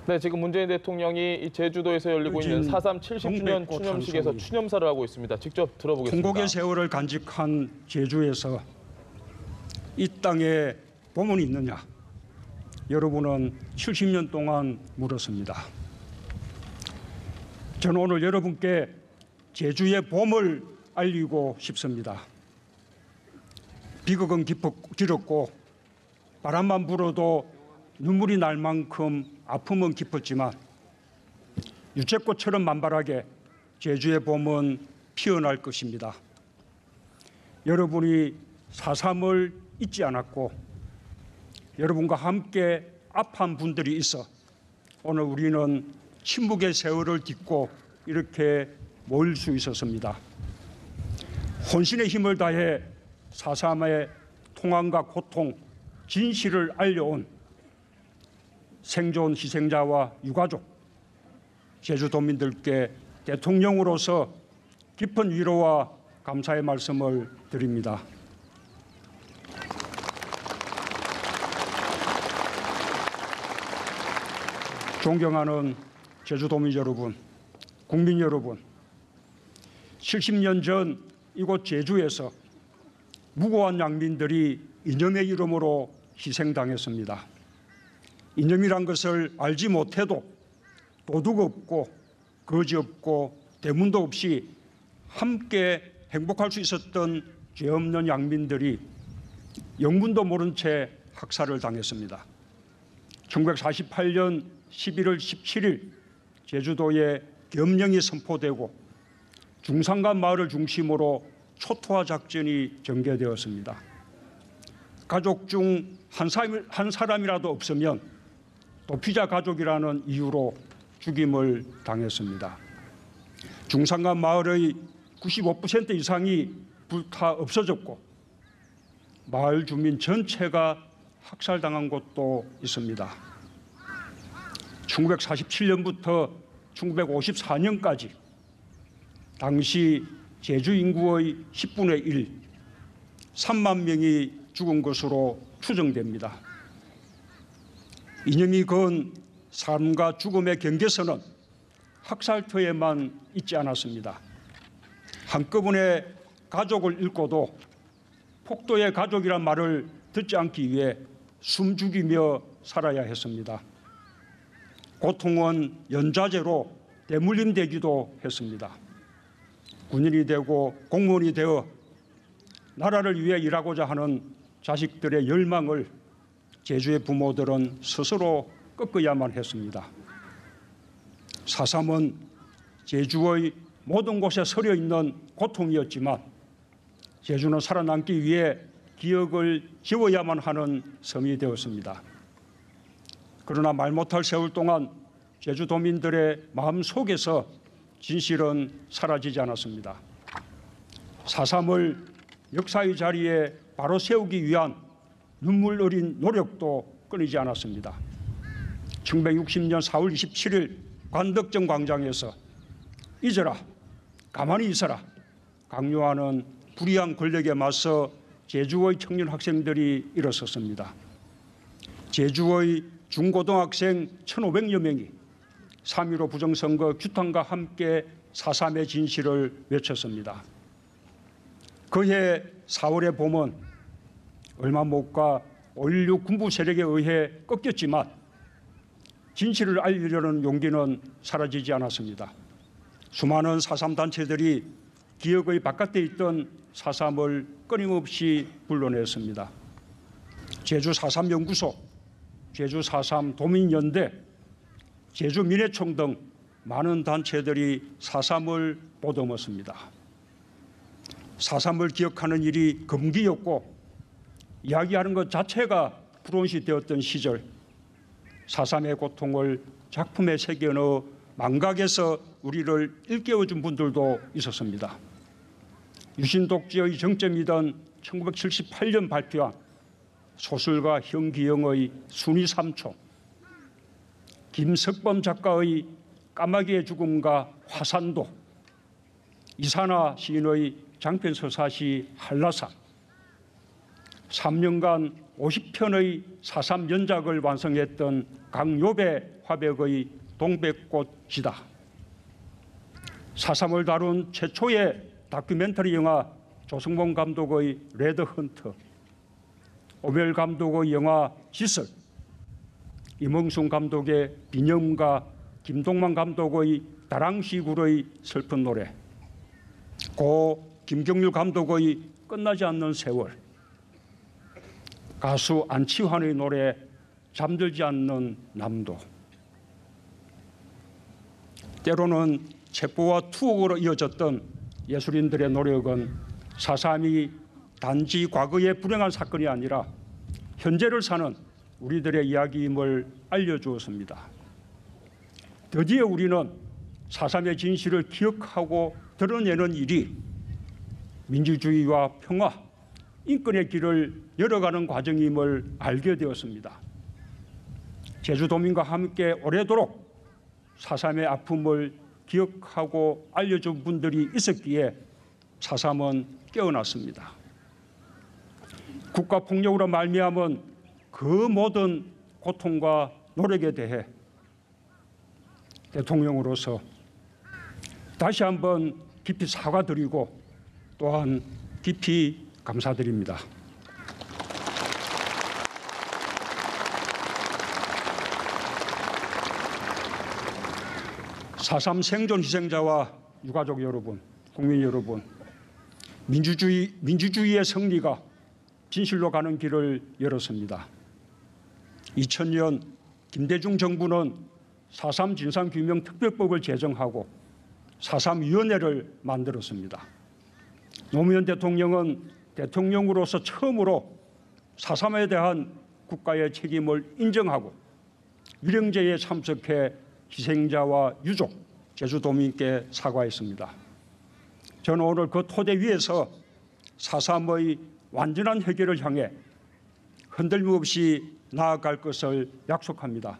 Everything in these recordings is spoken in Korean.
네, 지금 문재인 대통령이 제주도에서 열리고 있는 4.3 70주년 추념식에서 추념사를 하고 있습니다. 직접 들어보겠습니다. 통곡의 세월을 간직한 제주에서 이 땅에 봄은 있느냐? 여러분은 70년 동안 물었습니다. 저는 오늘 여러분께 제주의 봄을 알리고 싶습니다. 비극은 길었고 바람만 불어도 눈물이 날 만큼 아픔은 깊었지만 유채꽃처럼 만발하게 제주의 봄은 피어날 것입니다. 여러분이 4.3을 잊지 않았고 여러분과 함께 아파한 분들이 있어 오늘 우리는 침묵의 세월을 딛고 이렇게 모일 수 있었습니다. 혼신의 힘을 다해 4.3의 통함과 고통, 진실을 알려온 생존 희생자와 유가족, 제주도민들께 대통령으로서 깊은 위로와 감사의 말씀을 드립니다. 존경하는 제주도민 여러분, 국민 여러분, 70년 전 이곳 제주에서 무고한 양민들이 이념의 이름으로 희생당했습니다. 이념이란 것을 알지 못해도 도둑 없고 거지 없고 대문도 없이 함께 행복할 수 있었던 죄 없는 양민들이 영문도 모른 채 학살을 당했습니다. 1948년 11월 17일 제주도에 겸령이 선포되고 중산간 마을을 중심으로 초토화 작전이 전개되었습니다. 가족 중 한 사람이라도 없으면 도피자 가족이라는 이유로 죽임을 당했습니다. 중산간 마을의 95% 이상이 불타 없어졌고 마을 주민 전체가 학살당한 곳도 있습니다. 1947년부터 1954년까지 당시 제주 인구의 10분의 1, 3만 명이 죽은 것으로 추정됩니다. 이념이 그은 삶과 죽음의 경계선은 학살터에만 있지 않았습니다. 한꺼번에 가족을 잃고도 폭도의 가족이란 말을 듣지 않기 위해 숨죽이며 살아야 했습니다. 고통은 연좌제로 대물림되기도 했습니다. 군인이 되고 공무원이 되어 나라를 위해 일하고자 하는 자식들의 열망을 제주의 부모들은 스스로 꺾어야만 했습니다. 4.3은 제주의 모든 곳에 서려 있는 고통이었지만 제주는 살아남기 위해 기억을 지워야만 하는 섬이 되었습니다. 그러나 말 못할 세월 동안 제주도민들의 마음 속에서 진실은 사라지지 않았습니다. 4.3을 역사의 자리에 바로 세우기 위한 눈물 어린 노력도 끊이지 않았습니다. 1960년 4월 27일 관덕정 광장에서 잊어라, 가만히 있어라 강요하는 불의한 권력에 맞서 제주의 청년 학생들이 일어섰습니다. 제주의 중고등학생 1,500여 명이 3.15 부정선거 규탄과 함께 4.3의 진실을 외쳤습니다. 그해 4월의 봄은 얼마 못 가 5.16 군부 세력에 의해 꺾였지만 진실을 알리려는 용기는 사라지지 않았습니다. 수많은 4.3 단체들이 기억의 바깥에 있던 4.3을 끊임없이 불러냈습니다. 제주 4.3 연구소, 제주 4.3 도민연대, 제주 민해총 등 많은 단체들이 4.3을 보듬었습니다. 4.3을 기억하는 일이 금기였고 이야기하는 것 자체가 불온시 되었던 시절 4.3의 고통을 작품에 새겨넣어 망각해서 우리를 일깨워준 분들도 있었습니다. 유신독재의 정점이던 1978년 발표한 소설가 현기영의 순위 3초, 김석범 작가의 까마귀의 죽음과 화산도, 이산화 시인의 장편 서사시 한라산, 3년간 50편의 4.3 연작을 완성했던 강요배 화백의 동백꽃이다. 4.3을 다룬 최초의 다큐멘터리 영화 조성모 감독의 레드헌터, 오멜 감독의 영화 지설, 임흥순 감독의 비념과 김동만 감독의 다랑시굴의 슬픈 노래, 고 김경률 감독의 끝나지 않는 세월, 가수 안치환의 노래 잠들지 않는 남도, 때로는 첩보와 투옥으로 이어졌던 예술인들의 노력은 4.3이 단지 과거의 불행한 사건이 아니라 현재를 사는 우리들의 이야기임을 알려주었습니다. 드디어 우리는 4.3의 진실을 기억하고 드러내는 일이 민주주의와 평화, 인권의 길을 열어가는 과정임을 알게 되었습니다. 제주도민과 함께 오래도록 4.3의 아픔을 기억하고 알려준 분들이 있었기에 4.3은 깨어났습니다. 국가폭력으로 말미암은 그 모든 고통과 노력에 대해 대통령으로서 다시 한번 깊이 사과드리고 또한 깊이 감사드립니다. (4.3) 생존 희생자와 유가족 여러분, 국민 여러분, 민주주의의 승리가 진실로 가는 길을 열었습니다. 2000년 김대중 정부는 4.3 진상규명특별법을 제정하고 4.3 위원회를 만들었습니다. 노무현 대통령은 대통령으로서 처음으로 4.3에 대한 국가의 책임을 인정하고 위령제에 참석해 희생자와 유족, 제주도민께 사과했습니다. 저는 오늘 그 토대 위에서 4.3의 완전한 해결을 향해 흔들림 없이 나아갈 것을 약속합니다.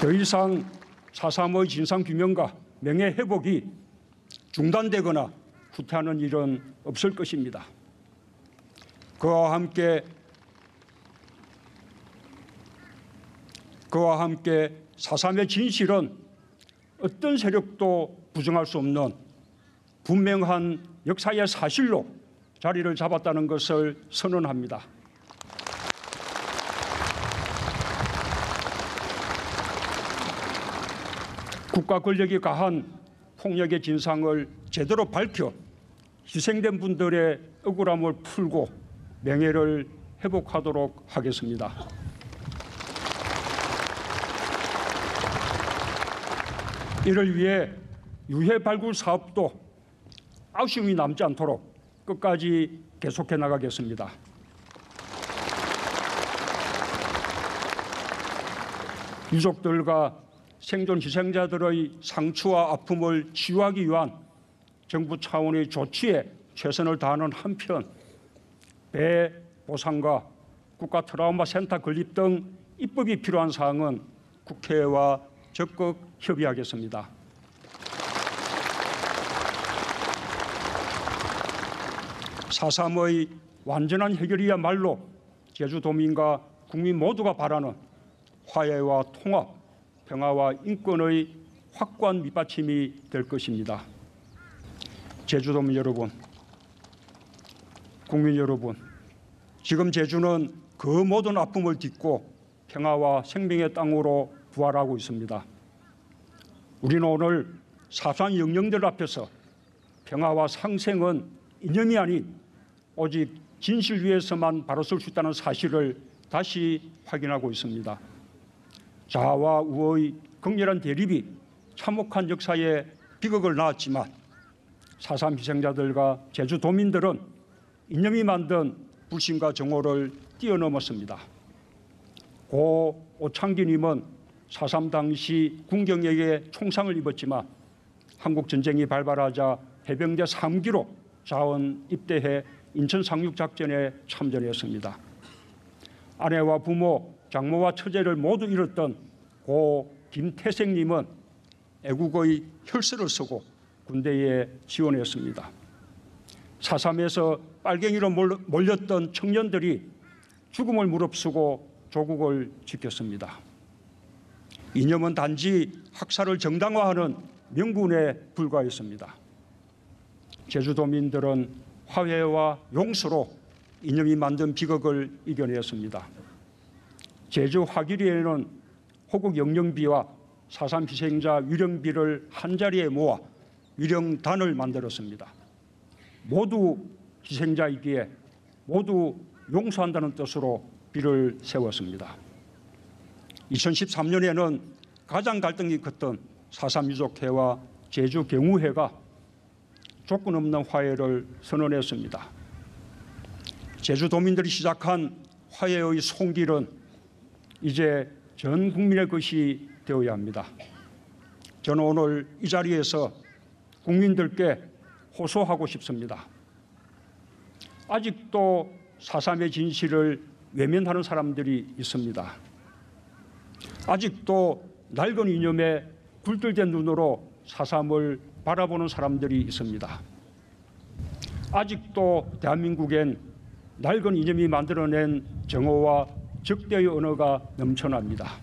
더 이상 4.3의 진상규명과 명예회복이 중단되거나 후퇴하는 일은 없을 것입니다. 그와 함께 4.3의 진실은 어떤 세력도 부정할 수 없는 분명한 역사의 사실로 자리를 잡았다는 것을 선언합니다. 국가 권력이 가한 폭력의 진상을 제대로 밝혀 희생된 분들의 억울함을 풀고 명예를 회복하도록 하겠습니다. 이를 위해 유해 발굴 사업도 아쉬움이 남지 않도록 끝까지 계속해 나가겠습니다. 유족들과 생존 희생자들의 상처와 아픔을 치유하기 위한 정부 차원의 조치에 최선을 다하는 한편 배 보상과 국가 트라우마 센터 건립 등 입법이 필요한 사항은 국회와 적극 협의하겠습니다. (4.3)의 완전한 해결이야말로 제주도민과 국민 모두가 바라는 화해와 통합, 평화와 인권의 확고한 밑받침이 될 것입니다. 제주도민 여러분, 국민 여러분, 지금 제주는 그 모든 아픔을 딛고 평화와 생명의 땅으로 부활하고 있습니다. 우리는 오늘 사소한 영령들 앞에서 평화와 상생은 이념이 아닌 오직 진실 위에서만 바로 설 수 있다는 사실을 다시 확인하고 있습니다. 자아와 우의 극렬한 대립이 참혹한 역사에 비극을 낳았지만 4.3 희생자들과 제주도민들은 이념이 만든 불신과 정오를 뛰어넘었습니다. 고 오창기님은 4.3 당시 군경에게 총상을 입었지만 한국전쟁이 발발하자 해병대 3기로 자원 입대해 인천 상륙작전에 참전했습니다. 아내와 부모, 장모와 처제를 모두 잃었던 고 김태생님은 애국의 혈서를 쓰고 군대에 지원했습니다. 4.3에서 빨갱이로 몰렸던 청년들이 죽음을 무릅쓰고 조국을 지켰습니다. 이념은 단지 학살을 정당화하는 명분에 불과했습니다. 제주도민들은 화해와 용서로 이념이 만든 비극을 이겨냈습니다. 제주 화기리에는 호국 영령비와 4.3 희생자 위령비를 한자리에 모아 위령단을 만들었습니다. 모두 희생자이기에 모두 용서한다는 뜻으로 비를 세웠습니다. 2013년에는 가장 갈등이 컸던 4.3 유족회와 제주 경우회가 조건 없는 화해를 선언했습니다. 제주도민들이 시작한 화해의 손길은 이제 전 국민의 것이 되어야 합니다. 저는 오늘 이 자리에서 국민들께 호소하고 싶습니다. 아직도 4.3의 진실을 외면하는 사람들이 있습니다. 아직도 낡은 이념에 굴들된 눈으로 4.3을 바라보는 사람들이 있습니다. 아직도 대한민국엔 낡은 이념이 만들어낸 정오와 적대의 언어가 넘쳐납니다.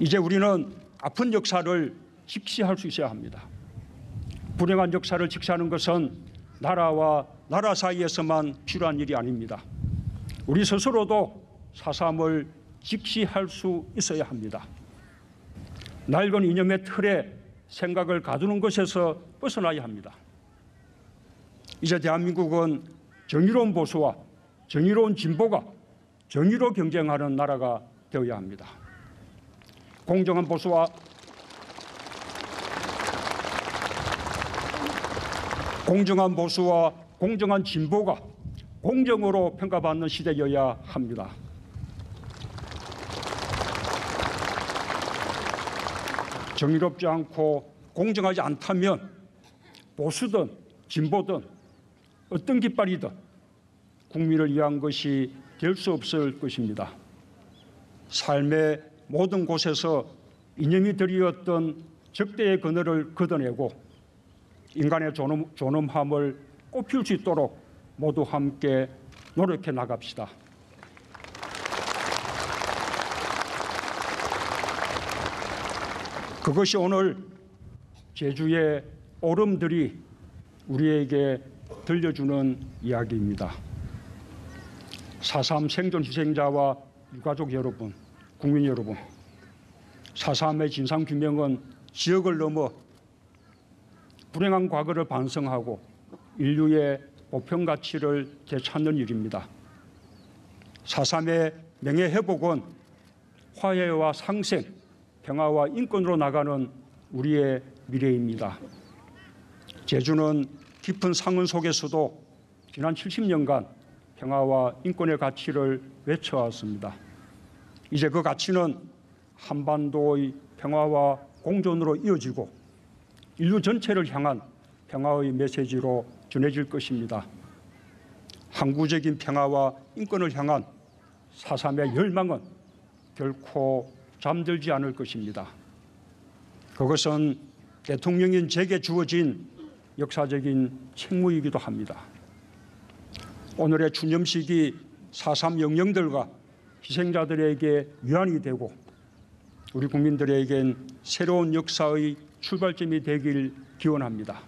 이제 우리는 아픈 역사를 직시할 수 있어야 합니다. 불행한 역사를 직시하는 것은 나라와 나라 사이에서만 필요한 일이 아닙니다. 우리 스스로도 4.3을 직시할 수 있어야 합니다. 낡은 이념의 틀에 생각을 가두는 것에서 벗어나야 합니다. 이제 대한민국은 정의로운 보수와 정의로운 진보가 정의로 경쟁하는 나라가 되어야 합니다. 공정한 보수와 공정한 진보가 공정으로 평가받는 시대여야 합니다. 정의롭지 않고 공정하지 않다면 보수든 진보든 어떤 깃발이든 국민을 위한 것이 될 수 없을 것입니다. 삶의 모든 곳에서 이념이 드리웠던 적대의 그늘을 걷어내고 인간의 존엄함을 꽃피울 수 있도록 모두 함께 노력해 나갑시다. 그것이 오늘 제주의 오름들이 우리에게 들려주는 이야기입니다. 4.3 생존 희생자와 유가족 여러분, 국민 여러분, 4.3의 진상규명은 지역을 넘어 불행한 과거를 반성하고 인류의 보편 가치를 되찾는 일입니다. 4.3의 명예회복은 화해와 상생, 평화와 인권으로 나가는 우리의 미래입니다. 제주는 깊은 상흔 속에서도 지난 70년간 평화와 인권의 가치를 외쳐왔습니다. 이제 그 가치는 한반도의 평화와 공존으로 이어지고 인류 전체를 향한 평화의 메시지로 전해질 것입니다. 항구적인 평화와 인권을 향한 4.3의 열망은 결코 잠들지 않을 것입니다. 그것은 대통령인 제게 주어진 역사적인 책무이기도 합니다. 오늘의 추념식이 4.3 영령들과 희생자들에게 위안이 되고 우리 국민들에겐 새로운 역사의 출발점이 되길 기원합니다.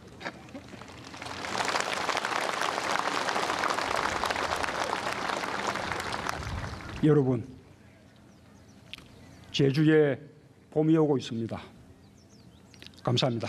여러분, 제주에 봄이 오고 있습니다. 감사합니다.